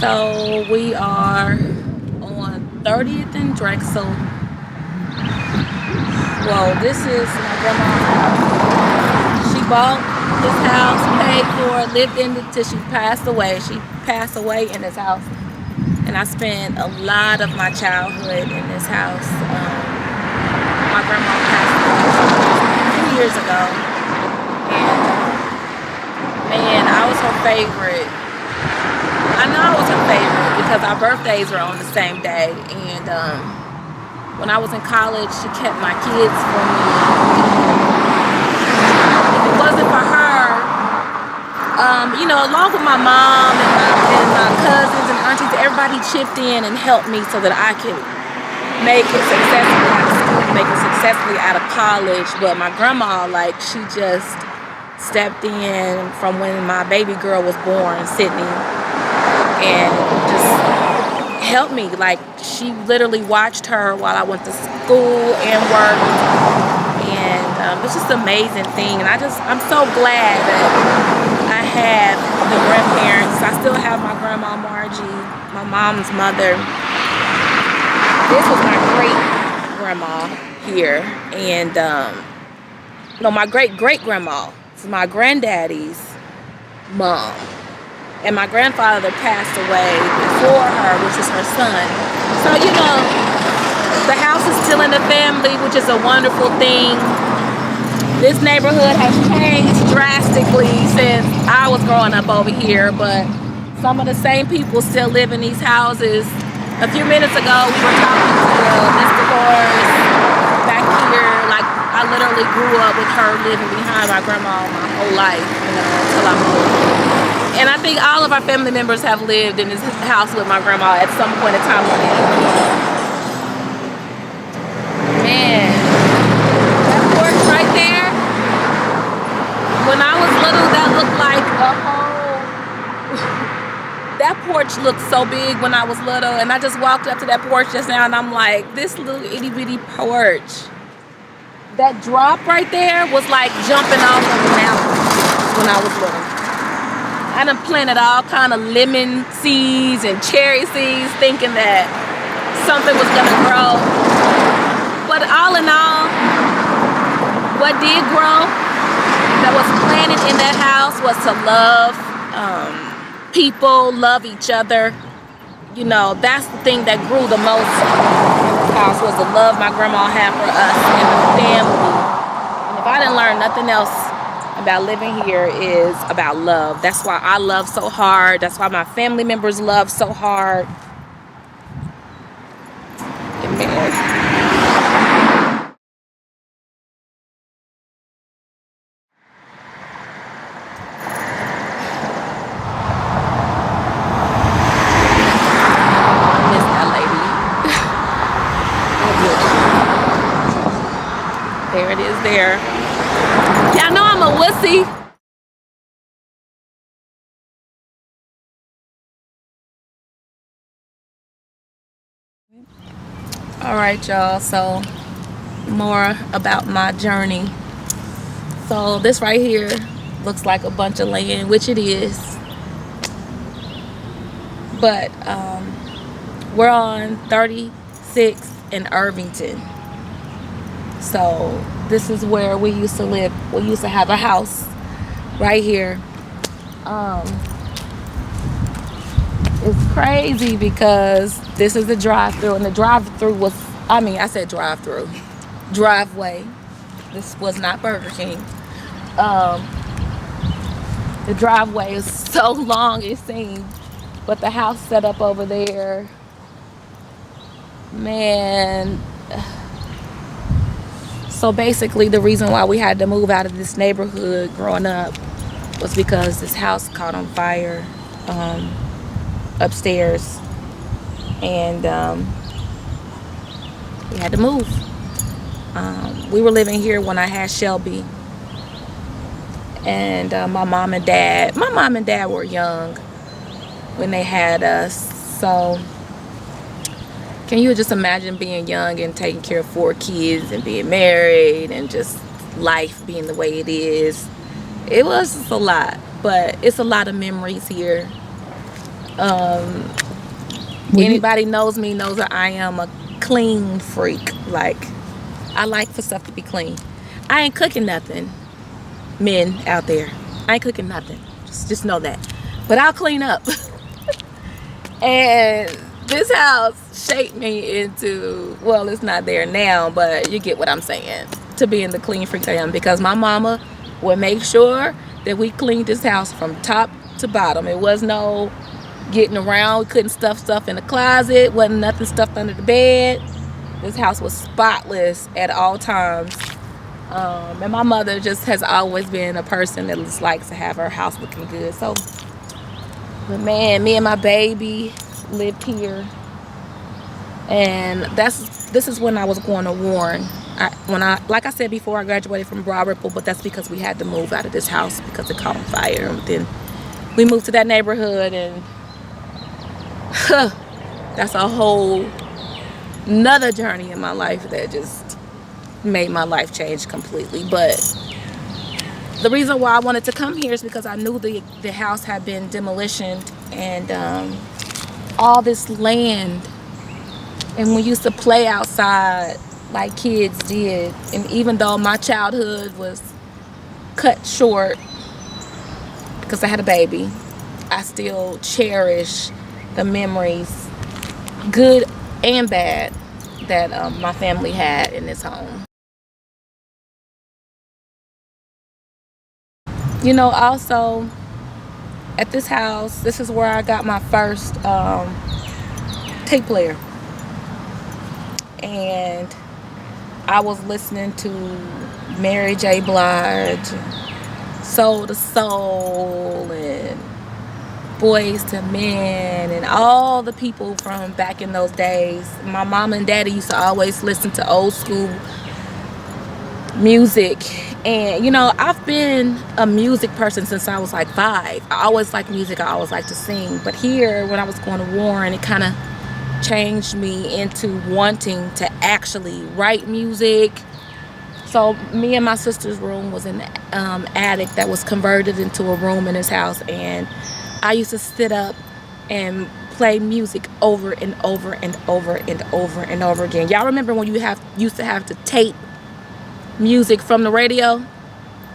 So we are on 30th and Drexel. Well, this is my grandma's house. She bought this house, paid for it, lived in it till she passed away. She passed away in this house. And I spent a lot of my childhood in this house. My grandma passed away 2 years ago. And man, I was her favorite. I know I was her favorite because our birthdays were on the same day. And when I was in college, she kept my kids for me. If it wasn't for her, along with my mom and my cousins and aunties, everybody chipped in and helped me so that I could make it successfully out of school, make it successfully out of college. But my grandma, she just stepped in from when my baby girl was born, Sydney, and just helped me. She literally watched her while I went to school and worked, and it's just an amazing thing. And I'm so glad that I have the grandparents. I still have my grandma Margie, my mom's mother. This was my great grandma here, and my great grandma is my granddaddy's mom. And my grandfather passed away before her, which was her son. So, the house is still in the family, which is a wonderful thing. This neighborhood has changed drastically since I was growing up over here, but some of the same people still live in these houses. A few minutes ago, we were talking to Mr. Morris back here. I literally grew up with her living behind my grandma my whole life, until I'm old. And I think all of our family members have lived in this house with my grandma at some point in time. Man, that porch right there, when I was little, that looked like a whole... That porch looked so big when I was little, and I just walked up to that porch just now, and I'm like, this little itty-bitty porch. That drop right there was like jumping off of a mountain when I was little. I done planted all kind of lemon seeds and cherry seeds thinking that something was going to grow. But all in all, what did grow that was planted in that house was to love people, love each other. That's the thing that grew the most in this house, was the love my grandma had for us and the family. And if I didn't learn nothing else about living here, is about love. That's why I love so hard. That's why my family members love so hard. Amen. There it is there. Y'all know I'm a wussy. Alright, y'all, so more about my journey. So this right here looks like a bunch of land, which it is. But we're on 36th and Irvington. So this is where we used to live. We used to have a house right here. It's crazy because this is the drive-through, and the drive-through was, I said drive-through, driveway. This was not Burger King. The driveway is so long, it seemed, but the house set up over there, man. So basically, the reason why we had to move out of this neighborhood growing up was because this house caught on fire upstairs, and we had to move. We were living here when I had Shelby, and my mom and dad were young when they had us. So can you just imagine being young and taking care of 4 kids and being married and just life being the way it is? It was just a lot, but it's a lot of memories here. Anybody knows me knows that I am a clean freak. Like, I like for stuff to be clean. I ain't cooking nothing, men out there. I ain't cooking nothing. Just know that. But I'll clean up. And this house shaped me into, well, it's not there now, but you get what I'm saying, to being the clean freak I am, because my mama would make sure that we cleaned this house from top to bottom. It was no getting around. We couldn't stuff stuff in the closet. Wasn't nothing stuffed under the bed. This house was spotless at all times. And my mother just has always been a person that just likes to have her house looking good. So, but man, me and my baby lived here, and this is when I was going to Warren. Like I said before, I graduated from Broad Ripple, but that's because we had to move out of this house because it caught on fire. And then we moved to that neighborhood, and that's a whole another journey in my life that just made my life change completely. But the reason why I wanted to come here is because I knew the house had been demolished, and all this land, and we used to play outside like kids did. And even though my childhood was cut short because I had a baby, I still cherish the memories, good and bad, that my family had in this home. You know, also at this house, this is where I got my first tape player, and I was listening to Mary J. Blige, Soul to Soul, and Boys to Men, and all the people from back in those days. My mom and daddy used to always listen to old school music. And you know, I've been a music person since I was like 5. I always liked music. I always liked to sing. But here, when I was going to Warren, it kind of changed me into wanting to actually write music. So me and my sister's room was an attic that was converted into a room in his house, and I used to sit up and play music over and over and over and over and over again. Y'all remember when you used to have to tape music from the radio?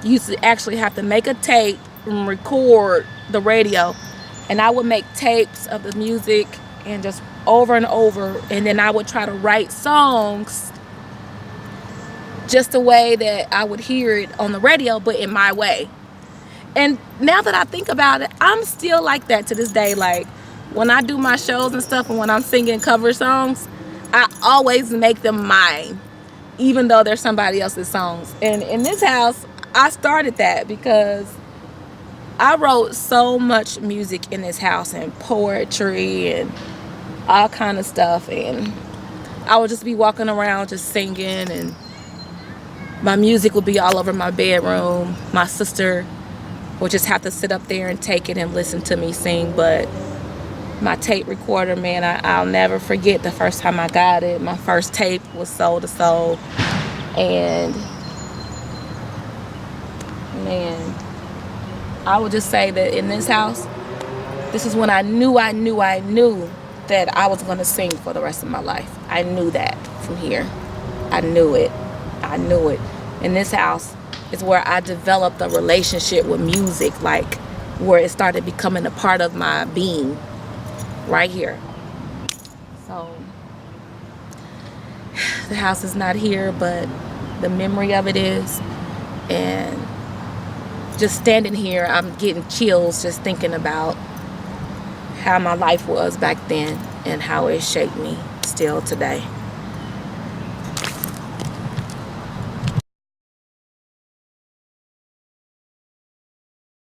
You used to actually have to make a tape and record the radio, and I would make tapes of the music and just over and over, and then I would try to write songs just the way that I would hear it on the radio, but in my way. And now that I think about it, I'm still like that to this day. Like, when I do my shows and stuff, and when I'm singing cover songs, I always make them mine, even though they're somebody else's songs. And in this house, I started that because I wrote so much music in this house, and poetry and all kind of stuff, and I would just be walking around just singing, and my music would be all over my bedroom. My sister would just have to sit up there and take it and listen to me sing. But my tape recorder, man, I'll never forget the first time I got it. My first tape was Soul to Soul, and man, I would just say that in this house, this is when I knew that I was going to sing for the rest of my life. I knew that from here. I knew it. In this house is where I developed a relationship with music, like where it started becoming a part of my being, right here. So the house is not here, but the memory of it is. And just standing here, I'm getting chills just thinking about how my life was back then and how it shaped me still today.